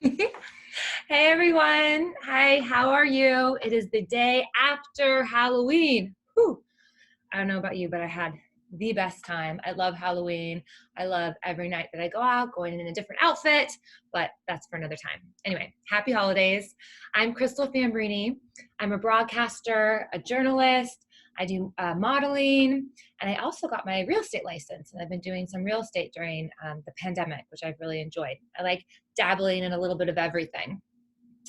Hey everyone. Hi, how are you? It is the day after Halloween. Whew. I don't know about you, but I had the best time. I love Halloween. I love every night that I go out, going in a different outfit, but that's for another time. Anyway, happy holidays. I'm Crystal Fambrini. I'm a broadcaster, a journalist. I do modeling, and I also got my real estate license, and I've been doing some real estate during the pandemic, which I've really enjoyed. I like dabbling in a little bit of everything.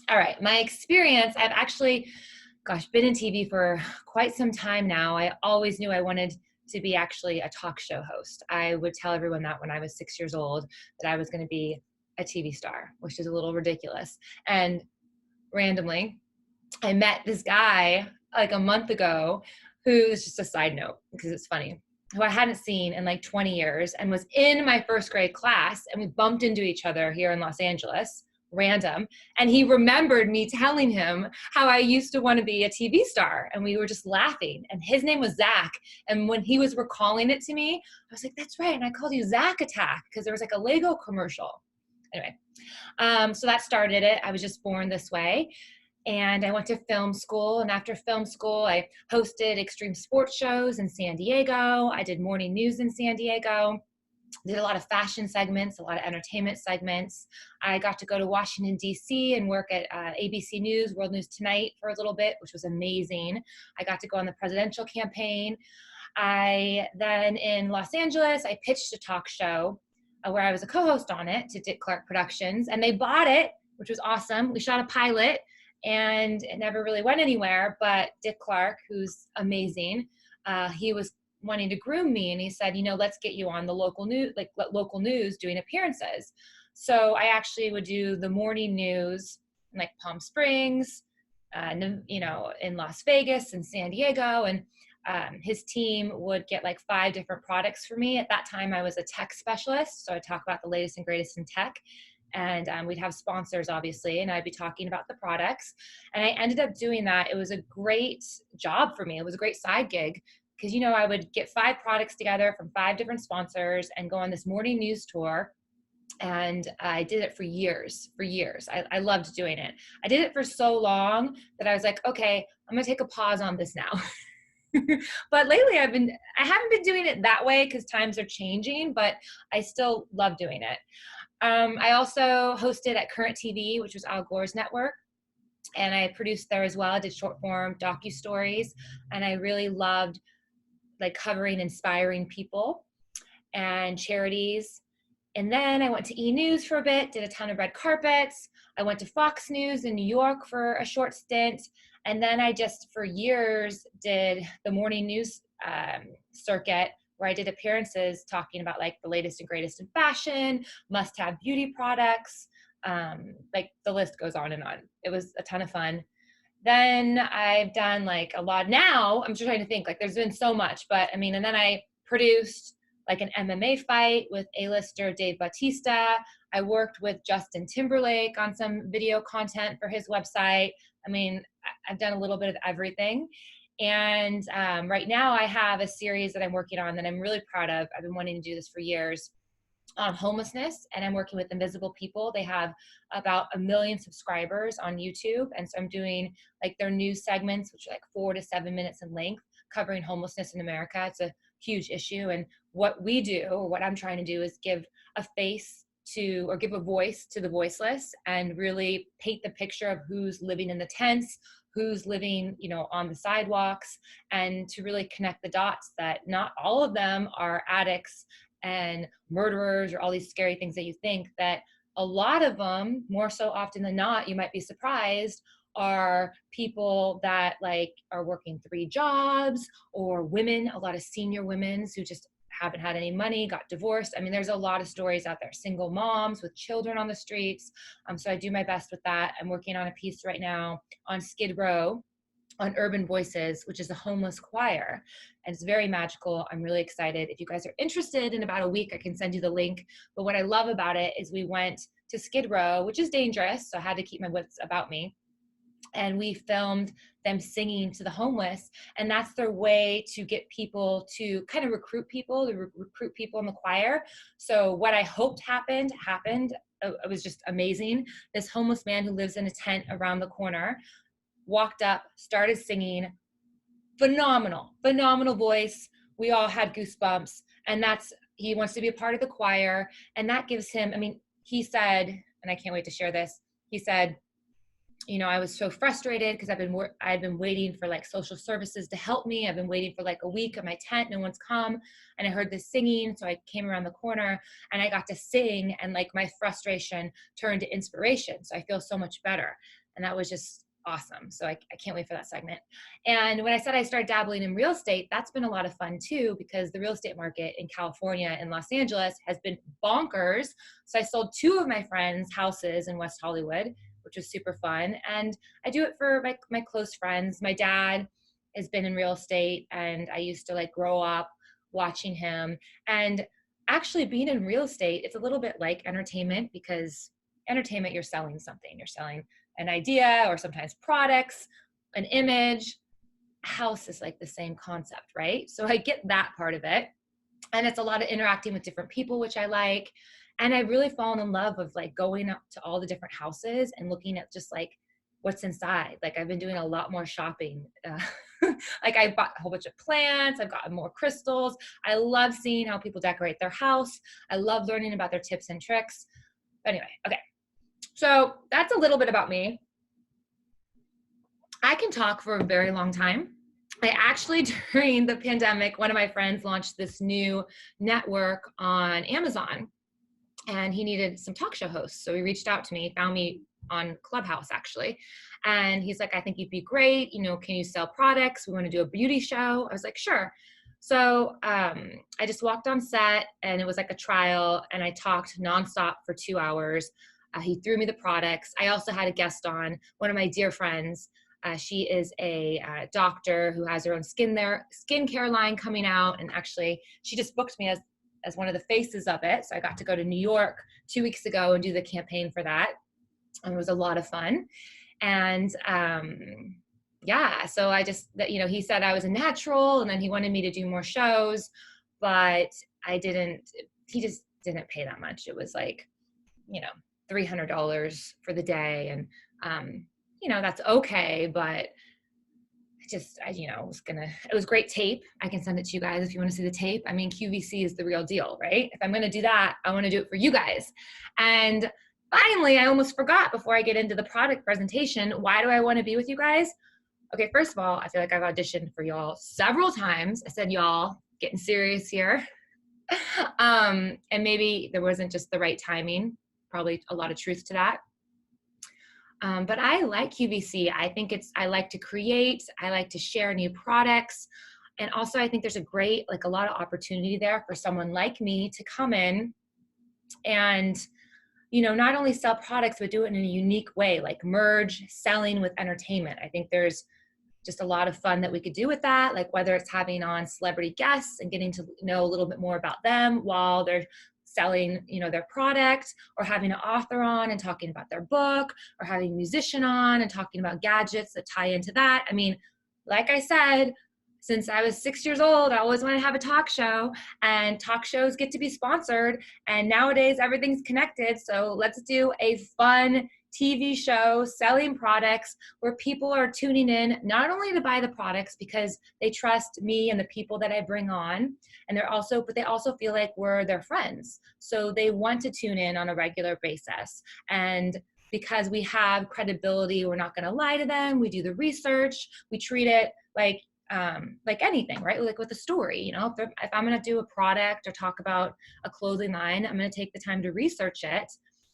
All right, my experience, I've actually, been in TV for quite some time now. I always knew I wanted to be actually a talk show host. I would tell everyone that when I was 6 years old, that I was going to be a TV star, which is a little ridiculous. And randomly, I met this guy like a month ago who is just a side note because it's funny, who I hadn't seen in like 20 years and was in my first grade class. And we bumped into each other here in Los Angeles, random. And he remembered me telling him how I used to want to be a TV star. And we were just laughing. And his name was Zach. And when he was recalling it to me, I was like, that's right. And I called you Zach Attack because there was like a Lego commercial. Anyway, so that started it. I was just born this way. And I went to film school. And after film school, I hosted extreme sports shows in San Diego. I did morning news in San Diego. Did a lot of fashion segments, a lot of entertainment segments. I got to go to Washington, D.C. and work at ABC News, World News Tonight for a little bit, which was amazing. I got to go on the presidential campaign. Then in Los Angeles, I pitched a talk show where I was a co-host on it to Dick Clark Productions, and they bought it, which was awesome. We shot a pilot, and it never really went anywhere, but Dick Clark, who's amazing, he was wanting to groom me, and he said, let's get you on the local news doing appearances. So I actually would do the morning news in like Palm Springs, in Las Vegas and San Diego, and his team would get like 5 different products for me. At that time, I was a tech specialist, so I'd talk about the latest and greatest in tech. And we'd have sponsors, obviously, and I'd be talking about the products. And I ended up doing that. It was a great job for me. It was a great side gig because, I would get 5 products together from 5 different sponsors and go on this morning news tour. And I did it for years. I loved doing it. I did it for so long that I was like, okay, I'm going to take a pause on this now. But lately I haven't been doing it that way because times are changing, but I still love doing it. I also hosted at Current TV, which was Al Gore's network, and I produced there as well. I did short form docu-stories, and I really loved like covering inspiring people and charities. And then I went to E! News for a bit, did a ton of red carpets. I went to Fox News in New York for a short stint. And then I just, for years, did the morning news circuit where I did appearances talking about like the latest and greatest in fashion, must-have beauty products, like the list goes on and on. It was a ton of fun. Then I've done like a lot now. I'm just trying to think, like there's been so much, but and then I produced like an MMA fight with A-lister Dave Bautista. I worked with Justin Timberlake on some video content for his website. I've done a little bit of everything. And right now I have a series that I'm working on that I'm really proud of. I've been wanting to do this for years on homelessness, and I'm working with Invisible People. They have about 1 million subscribers on YouTube. And so I'm doing like their news segments, which are like 4 to 7 minutes in length, covering homelessness in America. It's a huge issue. And what we do, or what I'm trying to do, is give a face to, or give a voice to the voiceless, and really paint the picture of who's living in the tents, who's living, on the sidewalks, and to really connect the dots that not all of them are addicts and murderers or all these scary things that you think. That a lot of them, more so often than not, you might be surprised, are people that like are working 3 jobs, or women, a lot of senior women who just haven't had any money, got divorced. There's a lot of stories out there, single moms with children on the streets. So I do my best with that. I'm working on a piece right now on Skid Row, on Urban Voices, which is a homeless choir. And it's very magical. I'm really excited. If you guys are interested, in about a week, I can send you the link. But what I love about it is we went to Skid Row, which is dangerous, so I had to keep my wits about me. and we filmed them singing to the homeless. And that's their way to get people to kind of recruit people, recruit people in the choir. So what I hoped happened. It was just amazing. This homeless man who lives in a tent around the corner walked up, started singing. Phenomenal voice. We all had goosebumps. And he wants to be a part of the choir. And that gives him, I mean, he said, and I can't wait to share this, he said, you know, I was so frustrated because I've been waiting for like social services to help me. I've been waiting for like a week at my tent. No one's come. And I heard this singing. So I came around the corner and I got to sing, and like my frustration turned to inspiration. So I feel so much better. And that was just awesome. So I can't wait for that segment. And when I said I started dabbling in real estate, that's been a lot of fun too, because the real estate market in California and Los Angeles has been bonkers. So I sold 2 of my friends' houses in West Hollywood, which was super fun. And I do it for my close friends. My dad has been in real estate, and I used to like grow up watching him. And actually being in real estate, it's a little bit like entertainment, because entertainment, you're selling something. You're selling an idea, or sometimes products, an image. House is like the same concept, right? So I get that part of it. And it's a lot of interacting with different people, which I like. And I really fallen in love with like going up to all the different houses and looking at just like what's inside. Like I've been doing a lot more shopping. Like I bought a whole bunch of plants. I've gotten more crystals. I love seeing how people decorate their house. I love learning about their tips and tricks. But anyway, okay. So that's a little bit about me. I can talk for a very long time. I actually, during the pandemic, one of my friends launched this new network on Amazon, and he needed some talk show hosts. So he reached out to me, found me on Clubhouse actually. And he's like, I think you'd be great. You know, can you sell products? We want to do a beauty show. I was like, sure. So I just walked on set, and it was like a trial, and I talked nonstop for 2 hours. He threw me the products. I also had a guest on, one of my dear friends. She is a doctor who has her own skincare line coming out. And actually, she just booked me as one of the faces of it. So I got to go to New York 2 weeks ago and do the campaign for that. And it was a lot of fun. And yeah, so I just, you know, he said I was a natural, and then he wanted me to do more shows, but he just didn't pay that much. It was like, you know, $300 for the day. And, you know, that's okay, but you know, it was great tape. I can send it to you guys if you want to see the tape. I mean, QVC is the real deal, right? If I'm going to do that, I want to do it for you guys. And finally, I almost forgot before I get into the product presentation, why do I want to be with you guys? Okay, first of all, I feel like I've auditioned for y'all several times. I said, y'all, getting serious here. And maybe there wasn't just the right timing. Probably a lot of truth to that. But I like QVC. I like to create, I like to share new products. And also I think there's a lot of opportunity there for someone like me to come in and, you know, not only sell products, but do it in a unique way, like merge selling with entertainment. I think there's just a lot of fun that we could do with that, like whether it's having on celebrity guests and getting to know a little bit more about them while they're selling, you know, their product, or having an author on and talking about their book, or having a musician on and talking about gadgets that tie into that. I mean, like I said, since I was 6 years old, I always wanted to have a talk show, and talk shows get to be sponsored. And nowadays everything's connected. So let's do a fun TV show selling products where people are tuning in not only to buy the products because they trust me and the people that I bring on, and but they also feel like we're their friends. So they want to tune in on a regular basis. And because we have credibility, we're not going to lie to them. We do the research. We treat it like anything, right? Like with a story, you know, if I'm going to do a product or talk about a clothing line, I'm going to take the time to research it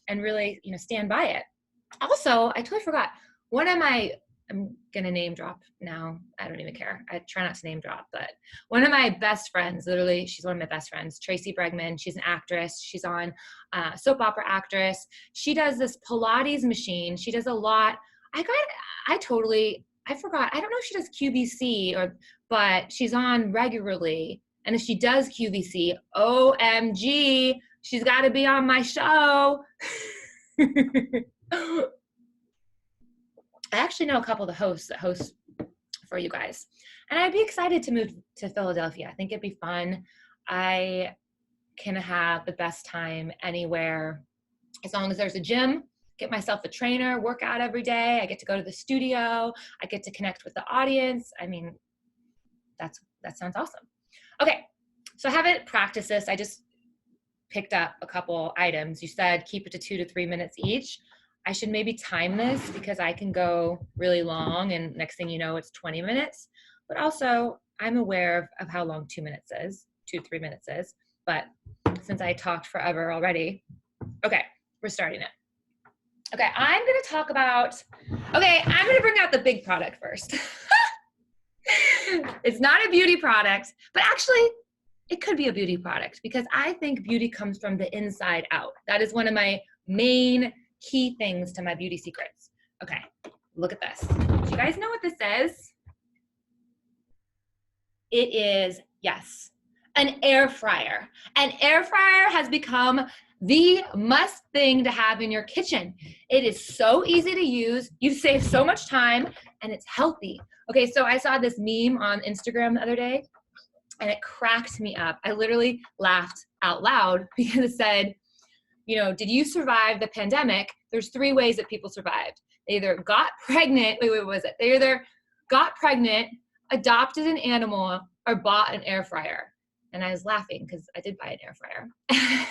and really, you know, stand by it. Also, I totally forgot, I'm going to name drop now. I don't even care. I try not to name drop, but one of my best friends, literally, she's one of my best friends, Tracy Bregman. She's an actress. She's on soap opera actress. She does this Pilates machine. She does a lot. I forgot. I don't know if she does QVC but she's on regularly. And if she does QVC, OMG, she's got to be on my show. I actually know a couple of the hosts that host for you guys. And I'd be excited to move to Philadelphia. I think it'd be fun. I can have the best time anywhere as long as there's a gym, get myself a trainer, work out every day. I get to go to the studio. I get to connect with the audience. I mean, that sounds awesome. Okay, so I haven't practiced this. I just picked up a couple items. You said keep it to 2 to 3 minutes each. I should maybe time this because I can go really long and next thing you know, it's 20 minutes. But also I'm aware of how long 2 minutes is, 2 to 3 minutes is. But since I talked forever already, okay, we're starting it. Okay, I'm gonna talk about, I'm gonna bring out the big product first. It's not a beauty product, but actually it could be a beauty product because I think beauty comes from the inside out. That is one of my main key things to my beauty secrets. Okay, look at this. Do you guys know what this is? It is, yes, an air fryer. An air fryer has become the must thing to have in your kitchen. It is so easy to use. You save so much time and it's healthy. Okay, so I saw this meme on Instagram the other day and it cracked me up. I literally laughed out loud because it said, you know, did you survive the pandemic? There's 3 ways that people survived. They either got pregnant, what was it? They either got pregnant, adopted an animal, or bought an air fryer. And I was laughing because I did buy an air fryer.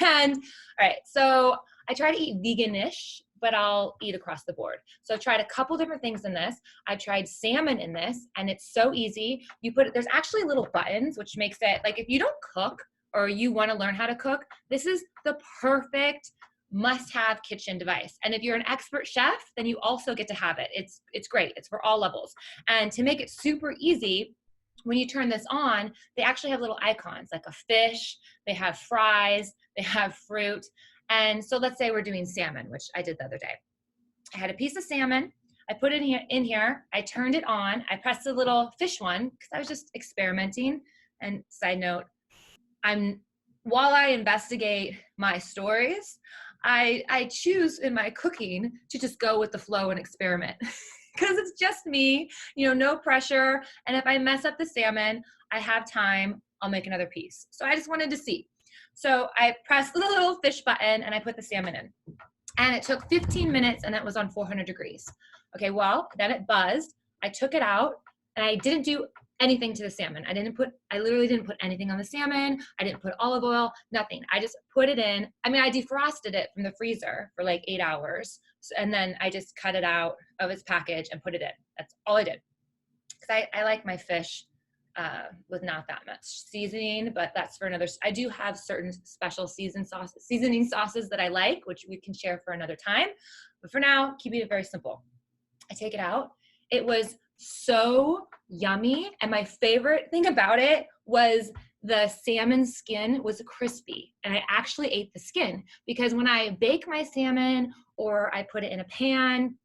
And all right, so I try to eat vegan-ish, but I'll eat across the board. So I've tried a couple different things in this. I've tried salmon in this, and it's so easy. You put it, there's actually little buttons, which makes it, like if you don't cook or you want to learn how to cook, this is the perfect must-have kitchen device. And if you're an expert chef, then you also get to have it. It's great. It's for all levels. And to make it super easy, when you turn this on, they actually have little icons like a fish, they have fries, they have fruit. And so let's say we're doing salmon, which I did the other day. I had a piece of salmon. I put it in here. I turned it on. I pressed the little fish one because I was just experimenting. And side note, while I investigate my stories, I choose in my cooking to just go with the flow and experiment. Because it's just me, you know, no pressure. And if I mess up the salmon, I have time, I'll make another piece. So I just wanted to see. So I pressed the little fish button and I put the salmon in. And it took 15 minutes and it was on 400 degrees. Okay, well, then it buzzed. I took it out and I didn't do anything to the salmon. I literally didn't put anything on the salmon. I didn't put olive oil, nothing. I just put it in. I mean, I defrosted it from the freezer for like 8 hours. And then I just cut it out of its package and put it in. That's all I did. Because I like my fish with not that much seasoning, but that's for another. I do have certain special seasoning sauces that I like, which we can share for another time. But for now, keeping it very simple. I take it out. It was so yummy. And my favorite thing about it was the salmon skin was crispy. And I actually ate the skin because when I bake my salmon or I put it in a pan,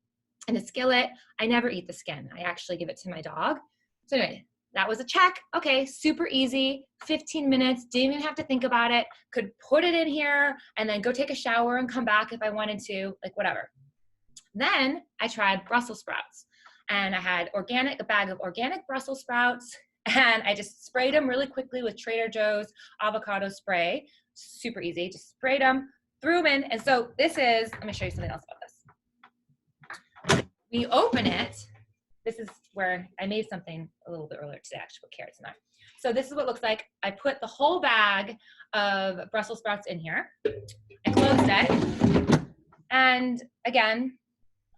in a skillet, I never eat the skin. I actually give it to my dog. So anyway, that was a check. Okay, super easy, 15 minutes, didn't even have to think about it. Could put it in here and then go take a shower and come back if I wanted to, like whatever. Then I tried Brussels sprouts. And I had a bag of organic Brussels sprouts, and I just sprayed them really quickly with Trader Joe's avocado spray. Super easy, just sprayed them, threw them in. And so this is, let me show you something else about this. When you open it, this is where I made something a little bit earlier today. I actually put carrots in there. So this is what it looks like. I put the whole bag of Brussels sprouts in here. I closed it. And again,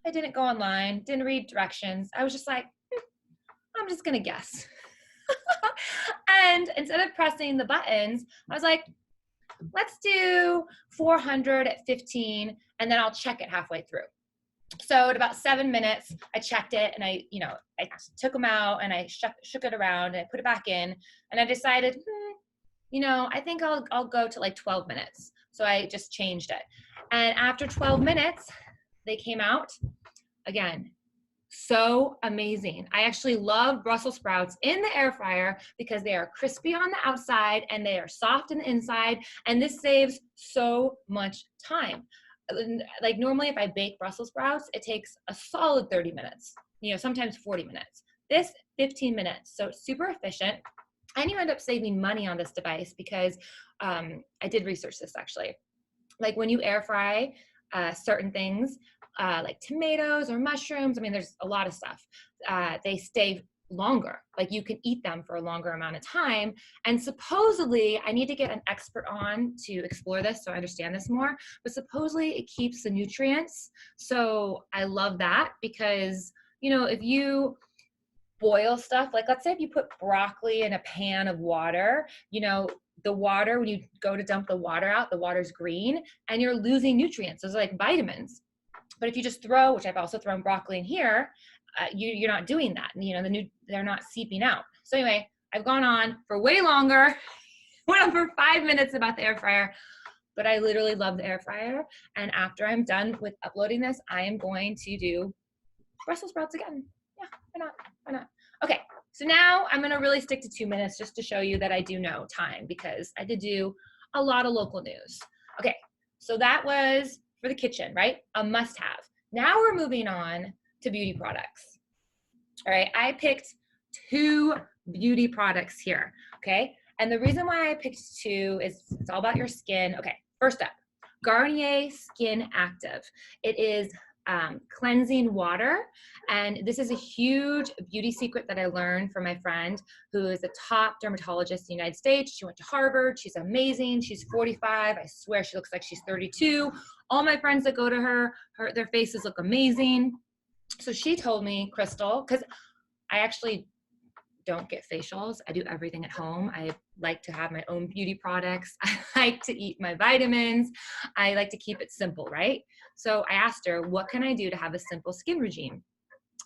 I didn't go online, didn't read directions. I was just like, I'm just gonna guess. And instead of pressing the buttons, I was like, let's do 400 at 15, and then I'll check it halfway through. So at about 7 minutes, I checked it and I took them out and I shook it around and I put it back in and I decided, I think I'll go to like 12 minutes. So I just changed it. And after 12 minutes, they came out again. So amazing. I actually love Brussels sprouts in the air fryer because they are crispy on the outside and they are soft on the inside. And this saves so much time. like normally if I bake Brussels sprouts, it takes a solid 30 minutes, you know, sometimes 40 minutes. This 15 minutes, so it's super efficient. And you end up saving money on this device because I did research this actually. Like when you air fry certain things, like tomatoes or mushrooms, I mean, there's a lot of stuff, they stay longer. Like you can eat them for a longer amount of time. And supposedly, I need to get an expert on to explore this so I understand this more, but supposedly it keeps the nutrients. So I love that because, you know, if you boil stuff, like let's say if you put broccoli in a pan of water, you know, the water, when you go to dump the water out, the water's green and you're losing nutrients. Those are like vitamins. But if you just throw, which I've also thrown broccoli in here, you're not doing that. You know, they're not seeping out. So anyway, I've gone on for way longer, went on for 5 minutes about the air fryer, but I literally love the air fryer. And after I'm done with uploading this, I am going to do Brussels sprouts again. Yeah, why not? Why not? Okay, so now I'm gonna really stick to 2 minutes just to show you that I do know time because I did do a lot of local news. Okay, so that was for the kitchen, right? A must-have. Now we're moving on to beauty products. All right, I picked 2 beauty products here, okay? And the reason why I picked 2 is it's all about your skin. Okay, first up, Garnier Skin Active. It is cleansing water. And this is a huge beauty secret that I learned from my friend who is a top dermatologist in the United States. She went to Harvard. She's amazing. She's 45. I swear she looks like she's 32. All my friends that go to her, their faces look amazing. So she told me, Crystal, because I actually don't get facials. I do everything at home. I like to have my own beauty products. I like to eat my vitamins. I like to keep it simple, right? So I asked her, what can I do to have a simple skin regime?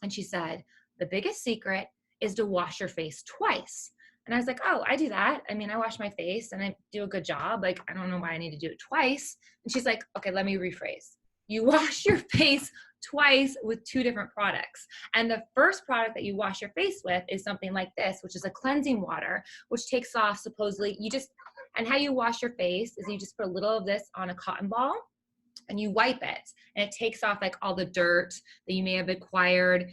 And she said, the biggest secret is to wash your face twice. And I was like, oh, I do that. I mean, I wash my face and I do a good job. Like, I don't know why I need to do it twice. And she's like, okay, let me rephrase. You wash your face twice with 2 different products. And the first product that you wash your face with is something like this, which is a cleansing water, which takes off supposedly, and how you wash your face is you just put a little of this on a cotton ball and you wipe it and it takes off like all the dirt that you may have acquired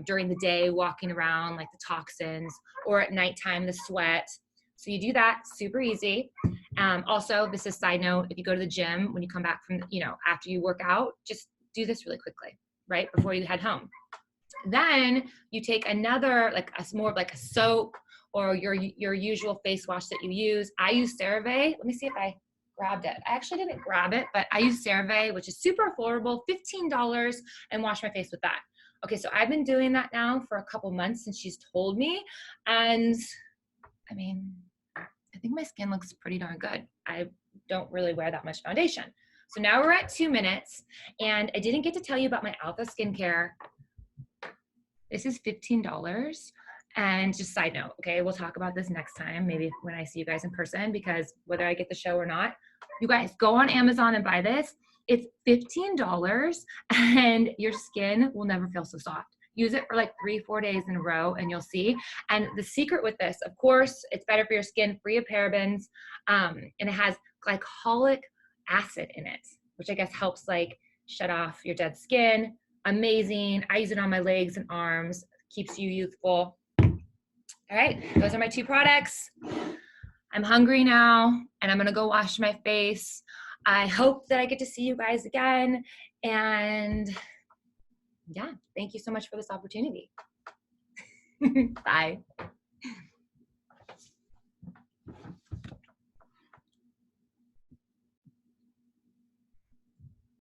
during the day walking around, like the toxins, or at nighttime, the sweat. So you do that, super easy. Also, this is a side note, if you go to the gym, when you come back from, you know, after you work out, just do this really quickly, right? Before you head home. Then you take another, like more of like a soap or your usual face wash that you use. I use CeraVe. Let me see if I grabbed it. I actually didn't grab it, but I use CeraVe, which is super affordable, $15, and wash my face with that. Okay, so I've been doing that now for a couple months since she's told me. And I mean, I think my skin looks pretty darn good. I don't really wear that much foundation. So now we're at 2 minutes, and I didn't get to tell you about my Alpha Skincare. This is $15. And just side note, okay, we'll talk about this next time, maybe when I see you guys in person, because whether I get the show or not, you guys go on Amazon and buy this. It's $15 and your skin will never feel so soft. Use it for like 3-4 days in a row and you'll see. And the secret with this, of course, it's better for your skin, free of parabens, and it has glycolic acid in it, which I guess helps like shut off your dead skin. Amazing. I use it on my legs and arms, keeps you youthful. All right, those are my 2 products. I'm hungry now and I'm gonna go wash my face. I hope that I get to see you guys again. And yeah, thank you so much for this opportunity. Bye.